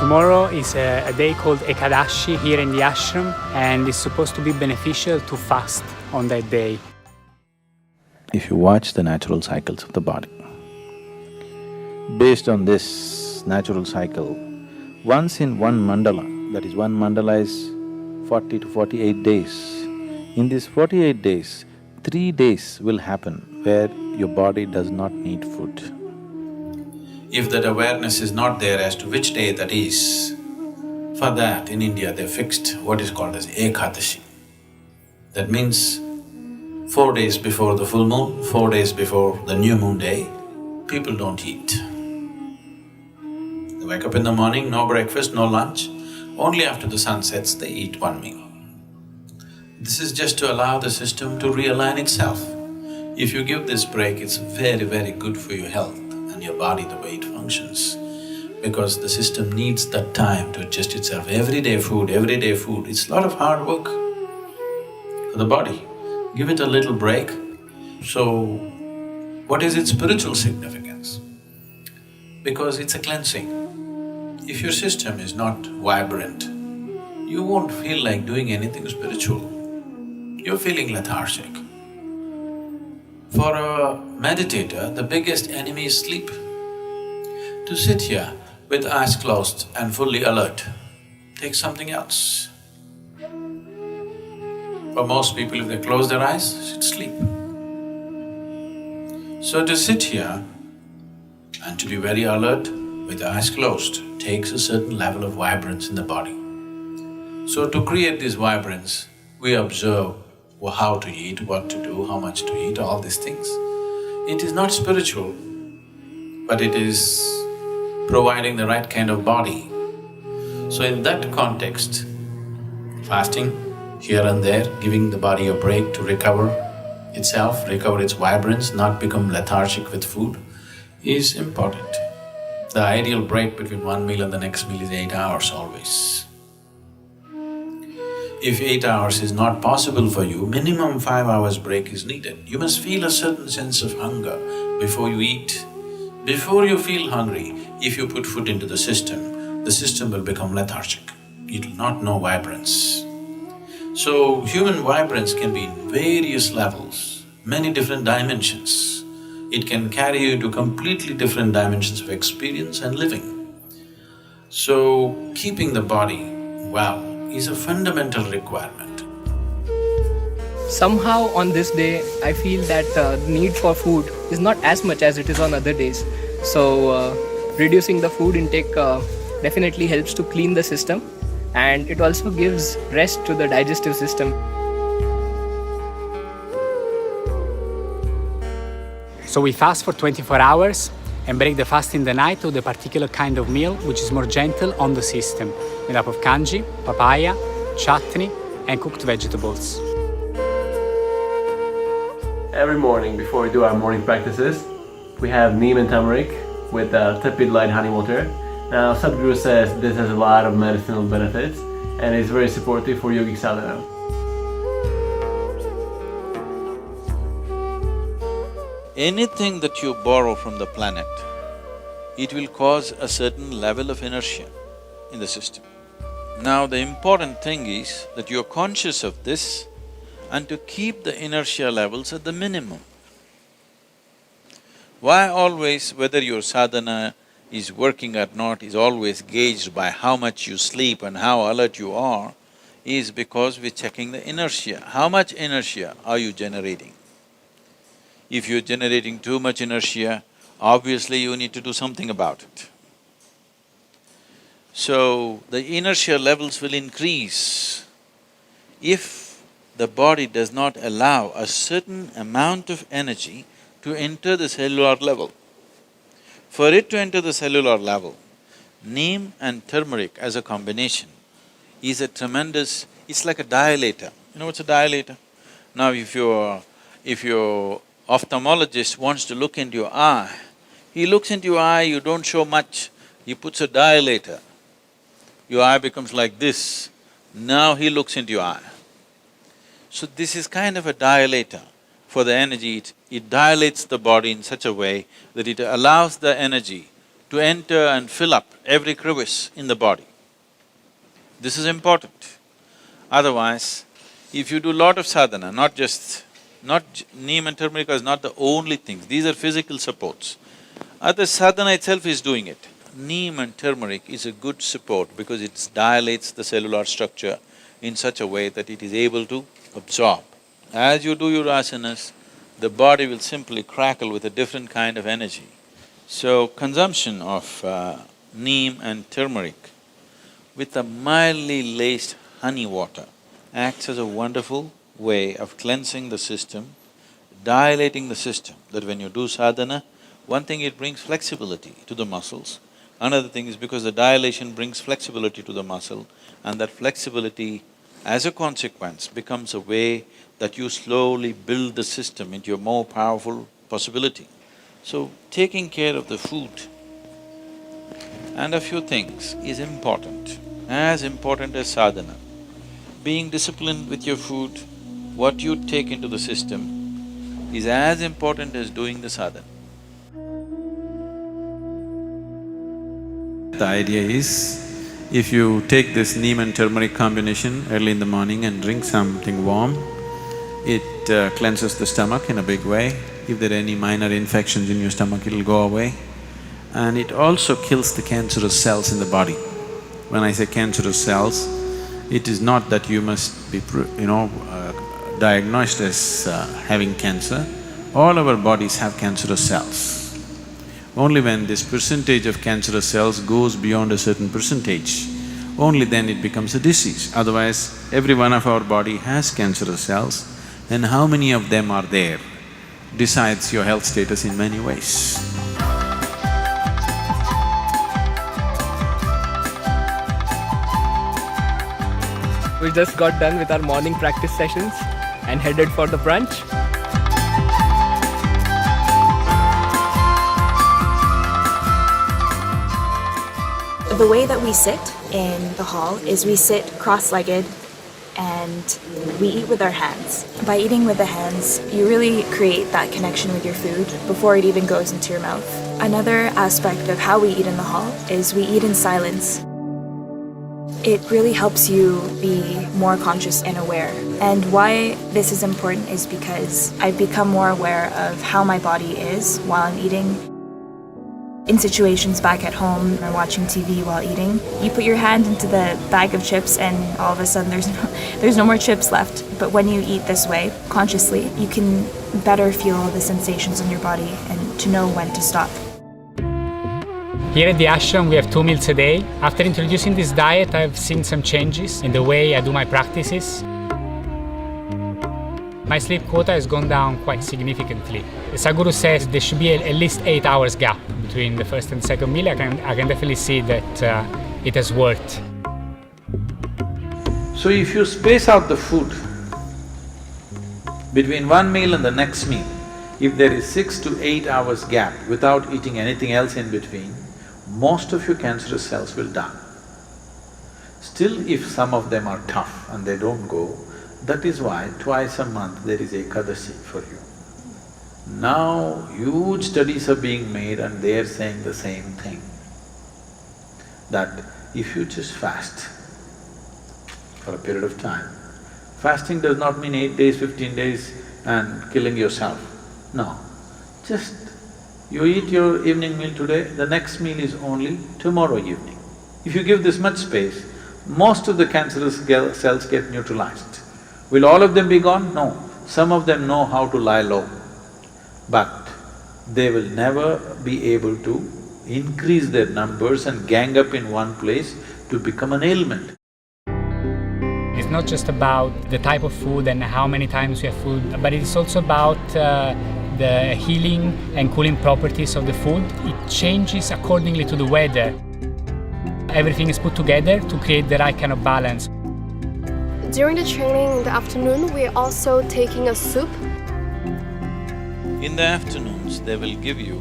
Tomorrow is a day called Ekadashi here in the ashram, and it's supposed to be beneficial to fast on that day. If you watch the natural cycles of the body, based on this natural cycle, once in one mandala, that is one mandala is 40 to 48 days, in these 48 days, 3 days will happen where your body does not need food. If that awareness is not there as to which day that is, for that in India they fixed what is called as Ekadashi. That means 4 days before the full moon, 4 days before the new moon day, people don't eat. They wake up in the morning, no breakfast, no lunch, only after the sun sets they eat one meal. This is just to allow the system to realign itself. If you give this break, it's very, very good for your health and your body, the way it functions, because the system needs that time to adjust itself. Everyday food, it's a lot of hard work for the body. Give it a little break. So, what is its spiritual significance? Because it's a cleansing. If your system is not vibrant, you won't feel like doing anything spiritual. You're feeling lethargic. For a meditator, the biggest enemy is sleep. To sit here with eyes closed and fully alert takes something else. For most people, if they close their eyes, it's sleep. So to sit here and to be very alert with the eyes closed takes a certain level of vibrance in the body. So to create this vibrance, we observe how to eat, what to do, how much to eat, all these things. It is not spiritual, but it is providing the right kind of body. So in that context, fasting here and there, giving the body a break to recover itself, recover its vibrance, not become lethargic with food, is important. The ideal break between one meal and the next meal is 8 hours always. If 8 hours is not possible for you, minimum 5 hours break is needed. You must feel a certain sense of hunger before you eat. Before you feel hungry, if you put food into the system will become lethargic. It will not know vibrance. So, human vibrance can be in various levels, many different dimensions. It can carry you to completely different dimensions of experience and living. So, keeping the body well is a fundamental requirement. Somehow on this day, I feel that the need for food is not as much as it is on other days. So, reducing the food intake definitely helps to clean the system, and it also gives rest to the digestive system. So we fast for 24 hours and break the fast in the night with a particular kind of meal which is more gentle on the system, made up of kanji, papaya, chutney and cooked vegetables. Every morning before we do our morning practices, we have neem and turmeric with tepid light honey water. Now Sadhguru says this has a lot of medicinal benefits and is very supportive for yogic sadhana. Anything that you borrow from the planet, it will cause a certain level of inertia in the system. Now the important thing is that you're conscious of this and to keep the inertia levels at the minimum. Why always, whether your sadhana is working or not, is always gauged by how much you sleep and how alert you are, is because we're checking the inertia. How much inertia are you generating? If you're generating too much inertia, obviously you need to do something about it. So, the inertia levels will increase if the body does not allow a certain amount of energy to enter the cellular level. For it to enter the cellular level, neem and turmeric as a combination is a tremendous… it's like a dilator. You know what's a dilator? Now if your ophthalmologist wants to look into your eye, he looks into your eye, you don't show much, he puts a dilator. Your eye becomes like this, now he looks into your eye. So this is kind of a dilator for the energy. It dilates the body in such a way that it allows the energy to enter and fill up every crevice in the body. This is important. Otherwise, if you do lot of sadhana, neem and turmeric is not the only things, these are physical supports. Other sadhana itself is doing it. Neem and turmeric is a good support because it dilates the cellular structure in such a way that it is able to absorb. As you do your asanas, the body will simply crackle with a different kind of energy. So, consumption of neem and turmeric with a mildly laced honey water acts as a wonderful way of cleansing the system, dilating the system, that when you do sadhana, one thing, it brings flexibility to the muscles. Another thing is because the dilation brings flexibility to the muscle, and that flexibility, as a consequence, becomes a way that you slowly build the system into a more powerful possibility. So, taking care of the food and a few things is important, as important as sadhana. Being disciplined with your food, what you take into the system is as important as doing the sadhana. The idea is, if you take this neem and turmeric combination early in the morning and drink something warm, it cleanses the stomach in a big way. If there are any minor infections in your stomach, it'll go away. And it also kills the cancerous cells in the body. When I say cancerous cells, it is not that you must be diagnosed as having cancer. All our bodies have cancerous cells. Only when this percentage of cancerous cells goes beyond a certain percentage, only then it becomes a disease. Otherwise, every one of our body has cancerous cells, and how many of them are there decides your health status in many ways. We just got done with our morning practice sessions and headed for the brunch. The way that we sit in the hall is we sit cross-legged and we eat with our hands. By eating with the hands, you really create that connection with your food before it even goes into your mouth. Another aspect of how we eat in the hall is we eat in silence. It really helps you be more conscious and aware. And why this is important is because I've become more aware of how my body is while I'm eating. In situations back at home or watching TV while eating, you put your hand into the bag of chips and all of a sudden there's no more chips left. But when you eat this way, consciously, you can better feel the sensations in your body and to know when to stop. Here at the ashram we have 2 meals a day. After introducing this diet, I've seen some changes in the way I do my practices. My sleep quota has gone down quite significantly. The Sadhguru says there should be at least 8 hours gap between the first and second meal. I can definitely see that it has worked. So if you space out the food between one meal and the next meal, if there is 6 to 8 hours gap without eating anything else in between, most of your cancerous cells will die. Still, if some of them are tough and they don't go, that is why twice a month there is Ekadasi for you. Now, huge studies are being made and they are saying the same thing, that if you just fast for a period of time, fasting does not mean 8 days, 15 days and killing yourself. No, just you eat your evening meal today, the next meal is only tomorrow evening. If you give this much space, most of the cancerous cells get neutralized. Will all of them be gone? No. Some of them know how to lie low, but they will never be able to increase their numbers and gang up in one place to become an ailment. It's not just about the type of food and how many times you have food, but it's also about the healing and cooling properties of the food. It changes accordingly to the weather. Everything is put together to create the right kind of balance. During the training in the afternoon, we're also taking a soup. In the afternoons, they will give you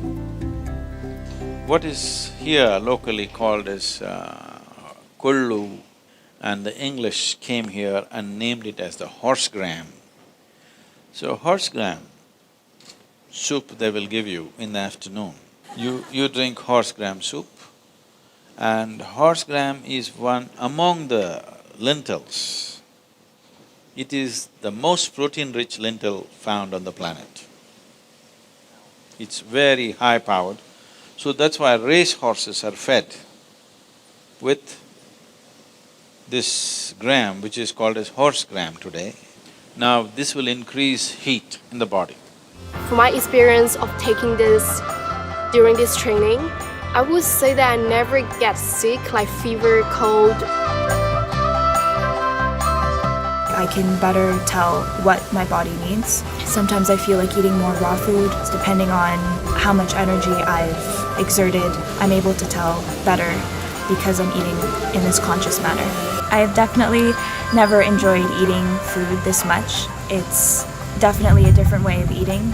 what is here locally called as kollu, and the English came here and named it as the horse gram. So horse gram soup they will give you in the afternoon. You drink horse gram soup, and horse gram is one among the lentils. It is the most protein-rich lentil found on the planet. It's very high-powered, so that's why race horses are fed with this gram, which is called as horse gram today. Now, this will increase heat in the body. From my experience of taking this during this training, I would say that I never get sick like fever, cold. I can better tell what my body needs. Sometimes I feel like eating more raw food. Depending on how much energy I've exerted, I'm able to tell better because I'm eating in this conscious manner. I've definitely never enjoyed eating food this much. It's definitely a different way of eating.